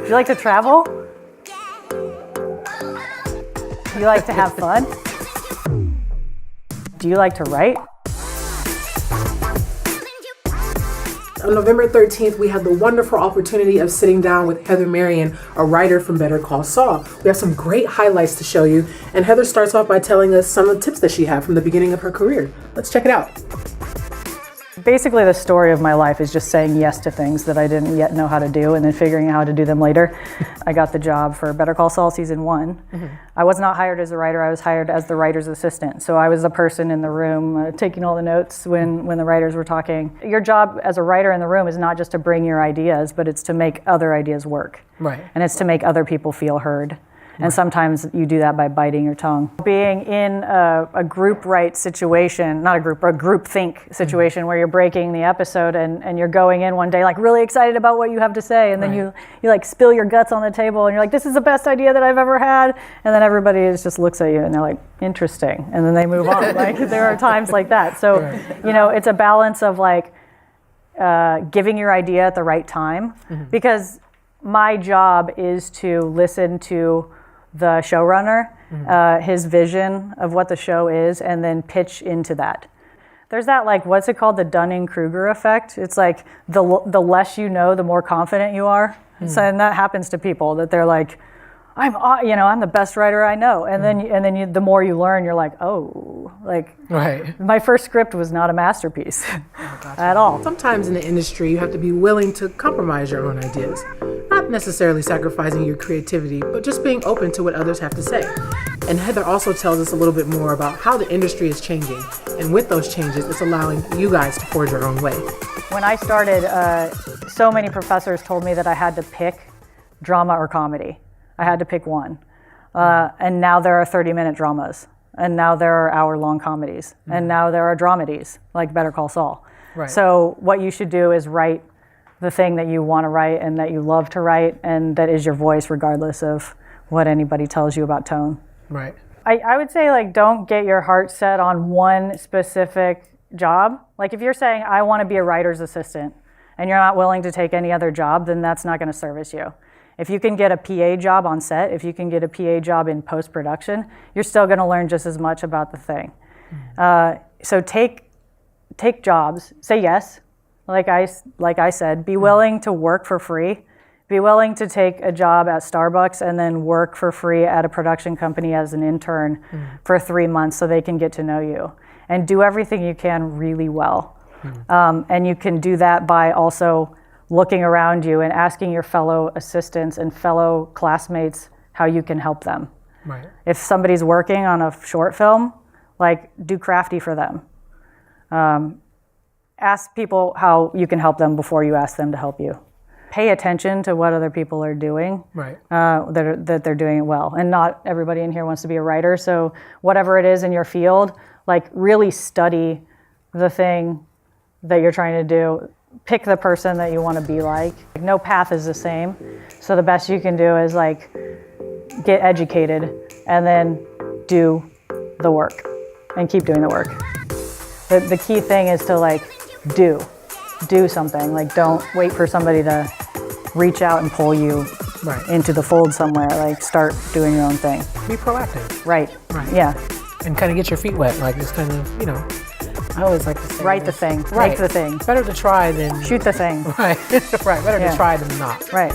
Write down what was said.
Do you like to travel? Do you like to have fun? Do you like to write? On November 13th, we had the wonderful opportunity of sitting down with Heather Marion, a writer from Better Call Saul. We have some great highlights to show you, and Heather starts off by telling us some of the tips that she had from the beginning of her career. Let's check it out. Basically, the story of my life is just saying yes to things that I didn't yet know how to do and then figuring out how to do them later. I got the job for Better Call Saul season 1. Mm-hmm. I was not hired as a writer, I was hired as the writer's assistant. So I was the person in the room taking all the notes when the writers were talking. Your job as a writer in the room is not just to bring your ideas, but it's to make other ideas work. Right. And it's to make other people feel heard. And sometimes you do that by biting your tongue. Being in a group write situation, not a group think situation where you're breaking the episode and you're going in one day like really excited about what you have to say, and then you like spill your guts on the table and you're like, this is the best idea that I've ever had, and then everybody just looks at you and they're like, interesting, and then they move on. Like there are times like that. So you know, it's a balance of like giving your idea at the right time, because my job is to listen to the showrunner, his vision of what the show is, and then pitch into that. There's that, like, what's it called, the Dunning-Kruger effect? It's like the less you know, the more confident you are. So, and that happens to people, that they're like, I'm the best writer I know, and then the more you learn, you're like, oh, like my first script was not a masterpiece at all. Sometimes in the industry, you have to be willing to compromise your own ideas, not necessarily sacrificing your creativity, but just being open to what others have to say. And Heather also tells us a little bit more about how the industry is changing, and with those changes, it's allowing you guys to forge your own way. When I started, so many professors told me that I had to pick drama or comedy. I had to pick one. And now there are 30-minute dramas. And now there are hour-long comedies. And now there are dramedies, like Better Call Saul. Right. So what you should do is write the thing that you want to write and that you love to write, and that is your voice regardless of what anybody tells you about tone. Right. I would say, like, don't get your heart set on one specific job. Like, if you're saying, I want to be a writer's assistant, and you're not willing to take any other job, then that's not going to service you. If you can get a PA job on set, if you can get a PA job in post-production, you're still going to learn just as much about the thing. So take jobs, say yes, like I said, be willing to work for free, be willing to take a job at Starbucks and then work for free at a production company as an intern for 3 months so they can get to know you. And do everything you can really well. And you can do that by also looking around you and asking your fellow assistants and fellow classmates how you can help them. Right. If somebody's working on a short film, like, do crafty for them. Ask people how you can help them before you ask them to help you. Pay attention to what other people are doing, that they're doing it well. And not everybody in here wants to be a writer, so whatever it is in your field, like, really study the thing that you're trying to do. Pick the person that you want to be like. No path is the same. So the best you can do is, like, get educated and then do the work and keep doing the work. The key thing is to, like, do something. Like, don't wait for somebody to reach out and pull you into the fold somewhere. Like, start doing your own thing. Be proactive. Right. Yeah. And kind of get your feet wet. Like, just kind of, I always like to say, write the thing, make the thing. Better to try than shoot the thing. Right, better to try than not. Right.